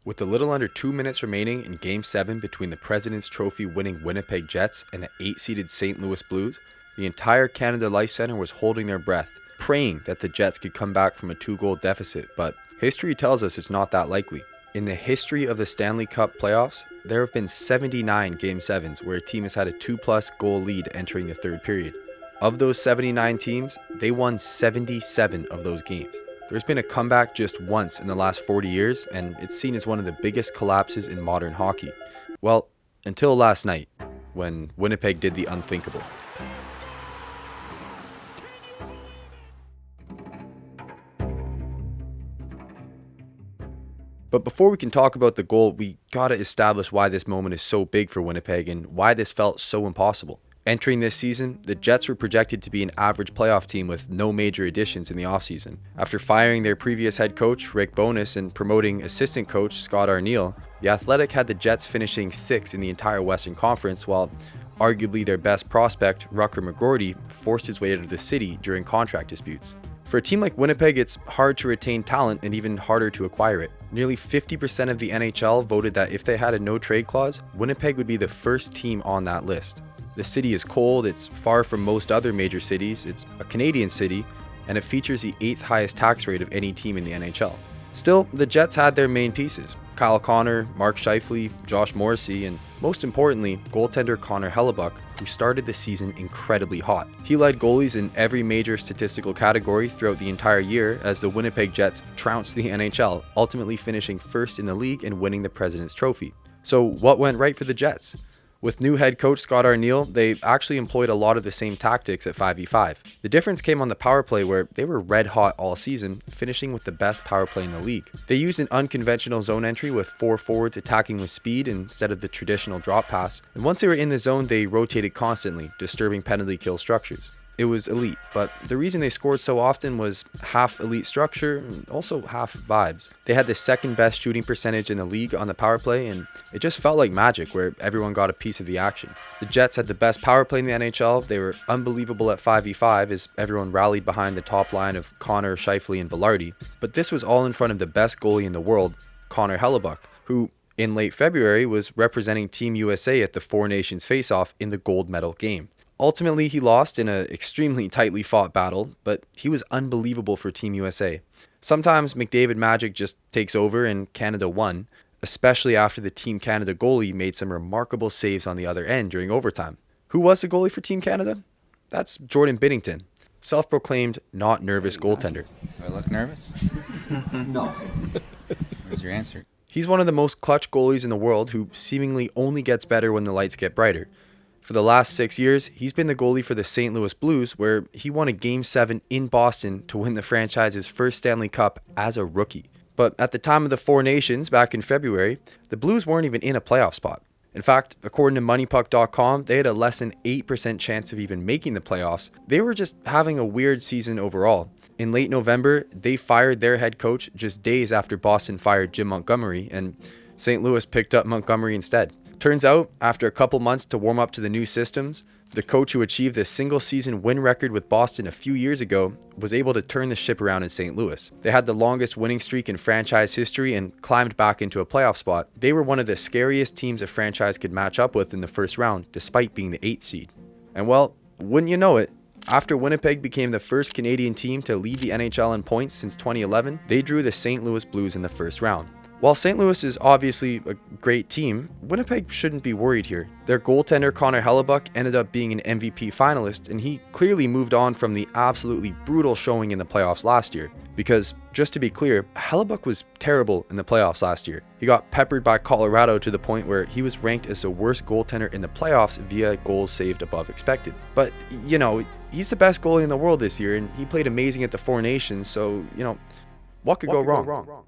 With a little under 2 minutes remaining in Game 7 between the President's Trophy winning Winnipeg Jets and the 8-seeded St. Louis Blues, the entire Canada Life Centre was holding their breath, praying that the Jets could come back from a 2-goal deficit, but history tells us it's not that likely. In the history of the Stanley Cup playoffs, there have been 79 Game 7s where a team has had a 2+ goal lead entering the third period. Of those 79 teams, they won 77 of those games. There's been a comeback just once in the last 40 years, and it's seen as one of the biggest collapses in modern hockey. Well, until last night, when Winnipeg did the unthinkable. But before we can talk about the goal, we gotta establish why this moment is so big for Winnipeg and why this felt so impossible. Entering this season, the Jets were projected to be an average playoff team with no major additions in the offseason. After firing their previous head coach, Rick Bowness, and promoting assistant coach Scott Arniel, the Athletic had the Jets finishing 6th in the entire Western Conference, while arguably their best prospect, Rucker McGroarty, forced his way out of the city during contract disputes. For a team like Winnipeg, it's hard to retain talent and even harder to acquire it. Nearly 50% of the NHL voted that if they had a no-trade clause, Winnipeg would be the first team on that list. The city is cold, it's far from most other major cities, it's a Canadian city, and it features the 8th highest tax rate of any team in the NHL. Still, the Jets had their main pieces: Kyle Connor, Mark Scheifele, Josh Morrissey, and most importantly, goaltender Connor Hellebuyck, who started the season incredibly hot. He led goalies in every major statistical category throughout the entire year as the Winnipeg Jets trounced the NHL, ultimately finishing first in the league and winning the President's Trophy. So what went right for the Jets? With new head coach Scott Arniel, they actually employed a lot of the same tactics at 5v5. The difference came on the power play, where they were red hot all season, finishing with the best power play in the league. They used an unconventional zone entry with 4 forwards attacking with speed instead of the traditional drop pass, and once they were in the zone, they rotated constantly, disturbing penalty kill structures. It was elite, but the reason they scored so often was half elite structure and also half vibes. They had the second best shooting percentage in the league on the power play, and it just felt like magic where everyone got a piece of the action. The Jets had the best power play in the NHL. They were unbelievable at 5v5 as everyone rallied behind the top line of Connor, Scheifele, and Velarde. But this was all in front of the best goalie in the world, Connor Hellebuyck, who in late February was representing Team USA at the Four Nations face-off in the gold medal game. Ultimately, he lost in an extremely tightly fought battle, but he was unbelievable for Team USA. Sometimes McDavid magic just takes over and Canada won, especially after the Team Canada goalie made some remarkable saves on the other end during overtime. Who was the goalie for Team Canada? That's Jordan Binnington, self-proclaimed not nervous goaltender. Do I look nervous? No. Where's your answer? He's one of the most clutch goalies in the world who seemingly only gets better when the lights get brighter. For the last 6 years, he's been the goalie for the St. Louis Blues, where he won a Game 7 in Boston to win the franchise's first Stanley Cup as a rookie. But at the time of the Four Nations back in February, the Blues weren't even in a playoff spot. In fact, according to MoneyPuck.com, they had a less than 8% chance of even making the playoffs. They were just having a weird season overall. In late November, they fired their head coach just days after Boston fired Jim Montgomery, and St. Louis picked up Montgomery instead. Turns out, after a couple months to warm up to the new systems, the coach who achieved the single-season win record with Boston a few years ago was able to turn the ship around in St. Louis. They had the longest winning streak in franchise history and climbed back into a playoff spot. They were one of the scariest teams a franchise could match up with in the first round, despite being the 8th seed. And well, wouldn't you know it, after Winnipeg became the first Canadian team to lead the NHL in points since 2011, they drew the St. Louis Blues in the first round. While St. Louis is obviously a great team, Winnipeg shouldn't be worried here. Their goaltender Connor Hellebuyck ended up being an MVP finalist, and he clearly moved on from the absolutely brutal showing in the playoffs last year. Because, just to be clear, Hellebuyck was terrible in the playoffs last year. He got peppered by Colorado to the point where he was ranked as the worst goaltender in the playoffs via goals saved above expected. But, he's the best goalie in the world this year, and he played amazing at the Four Nations, so, what could go wrong?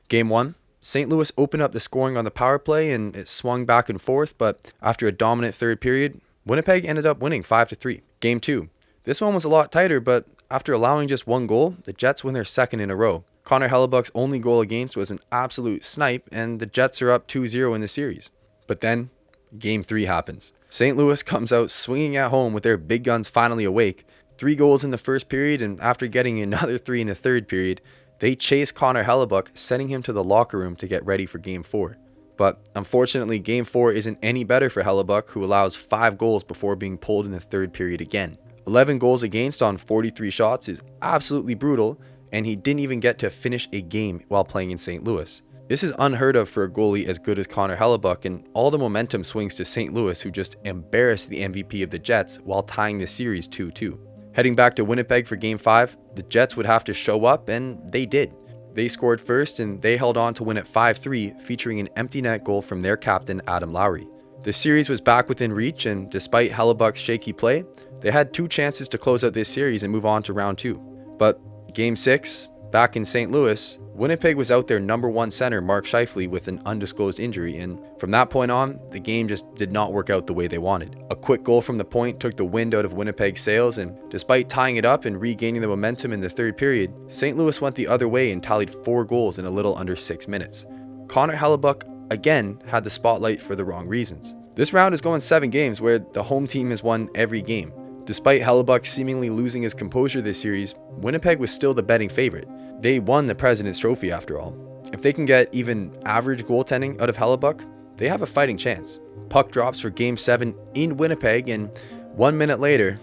Game 1, St. Louis opened up the scoring on the power play and it swung back and forth, but after a dominant third period, Winnipeg ended up winning 5-3. Game 2, this one was a lot tighter, but after allowing just one goal, the Jets win their second in a row. Connor Hellebuyck's only goal against was an absolute snipe, and the Jets are up 2-0 in the series. But then, Game 3 happens. St. Louis comes out swinging at home with their big guns finally awake. 3 goals in the first period, and after getting another 3 in the third period, They chased Connor Hellebuck, sending him to the locker room to get ready for Game 4. But unfortunately, Game 4 isn't any better for Hellebuck, who allows 5 goals before being pulled in the third period again. 11 goals against on 43 shots is absolutely brutal, and he didn't even get to finish a game while playing in St. Louis. This is unheard of for a goalie as good as Connor Hellebuck, and all the momentum swings to St. Louis, who just embarrassed the MVP of the Jets while tying the series 2-2. Heading back to Winnipeg for Game 5, the Jets would have to show up, and they did. They scored first, and they held on to win at 5-3, featuring an empty net goal from their captain, Adam Lowry. The series was back within reach, and despite Hellebuck's shaky play, they had 2 chances to close out this series and move on to round 2. But Game 6, back in St. Louis, Winnipeg was out their number 1 center, Mark Scheifele, with an undisclosed injury, and from that point on, the game just did not work out the way they wanted. A quick goal from the point took the wind out of Winnipeg's sails, and despite tying it up and regaining the momentum in the third period, St. Louis went the other way and tallied 4 goals in a little under 6 minutes. Connor Hellebuck again had the spotlight for the wrong reasons. This round is going 7 games where the home team has won every game. Despite Hellebuck seemingly losing his composure this series, Winnipeg was still the betting favorite. They won the President's Trophy after all. If they can get even average goaltending out of Hellebuck, they have a fighting chance. Puck drops for Game 7 in Winnipeg, and 1 minute later,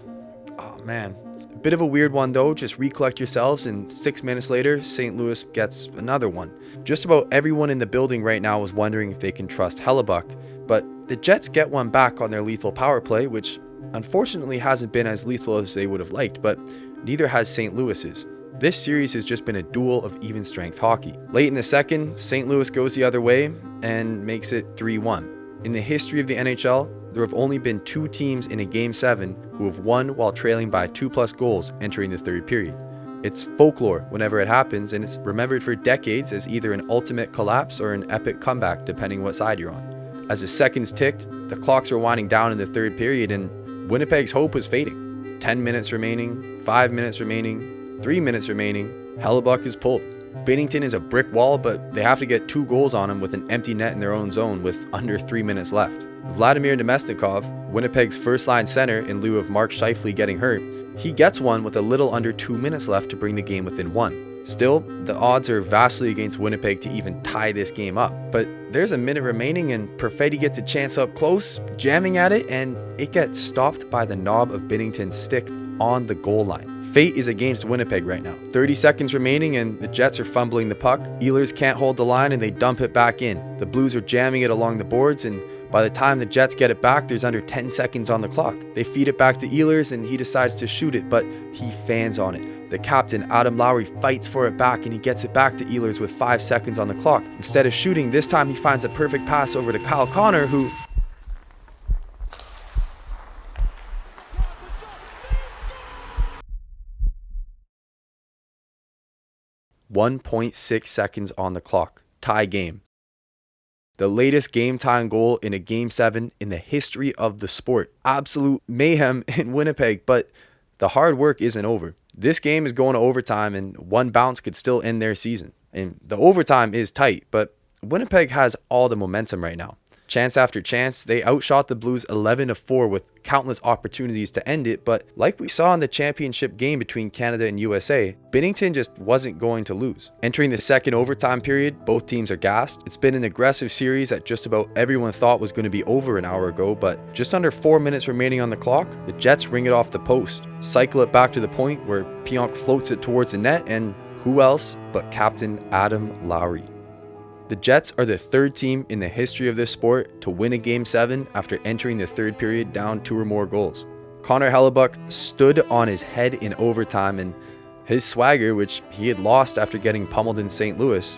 oh man, a bit of a weird one though, just recollect yourselves, and 6 minutes later, St. Louis gets another one. Just about everyone in the building right now is wondering if they can trust Hellebuck, but the Jets get one back on their lethal power play, which unfortunately hasn't been as lethal as they would have liked, but neither has St. Louis's. This series has just been a duel of even strength hockey. Late in the second, St. Louis goes the other way and makes it 3-1. In the history of the NHL, there have only been 2 teams in a Game 7 who have won while trailing by 2+ goals entering the third period. It's folklore whenever it happens, and it's remembered for decades as either an ultimate collapse or an epic comeback, depending what side you're on. As the seconds ticked, the clocks were winding down in the third period, and Winnipeg's hope was fading. 10 minutes remaining, 5 minutes remaining, 3 minutes remaining, Hellebuck is pulled. Binnington is a brick wall, but they have to get 2 goals on him with an empty net in their own zone with under 3 minutes left. Vladimir Nemesnikov, Winnipeg's first-line center in lieu of Mark Scheifele getting hurt, he gets one with a little under 2 minutes left to bring the game within 1. Still, the odds are vastly against Winnipeg to even tie this game up, but there's a minute remaining and Perfetti gets a chance up close, jamming at it, and it gets stopped by the knob of Binnington's stick on the goal line. Fate is against Winnipeg right now. 30 seconds remaining and the Jets are fumbling the puck. Ehlers can't hold the line and they dump it back in. The Blues are jamming it along the boards, and by the time the Jets get it back, there's under 10 seconds on the clock. They feed it back to Ehlers and he decides to shoot it, but he fans on it. The captain, Adam Lowry, fights for it back and he gets it back to Ehlers with 5 seconds on the clock. Instead of shooting, this time he finds a perfect pass over to Kyle Connor, who 1.6 seconds on the clock. Tie game. The latest game-time goal in a Game 7 in the history of the sport. Absolute mayhem in Winnipeg, but the hard work isn't over. This game is going to overtime, and one bounce could still end their season. And the overtime is tight, but Winnipeg has all the momentum right now. Chance after chance, they outshot the Blues 11-4 with countless opportunities to end it, but like we saw in the championship game between Canada and USA, Binnington just wasn't going to lose. Entering the second overtime period, both teams are gassed. It's been an aggressive series that just about everyone thought was going to be over an hour ago, but just under 4 minutes remaining on the clock, the Jets ring it off the post, cycle it back to the point where Pionk floats it towards the net, and who else but Captain Adam Lowry. The Jets are the 3rd team in the history of this sport to win a Game 7 after entering the third period down 2 or more goals. Connor Hellebuck stood on his head in overtime, and his swagger, which he had lost after getting pummeled in St. Louis,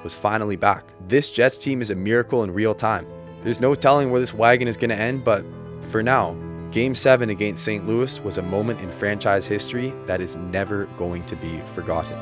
was finally back. This Jets team is a miracle in real time. There's no telling where this wagon is going to end, but for now, Game 7 against St. Louis was a moment in franchise history that is never going to be forgotten.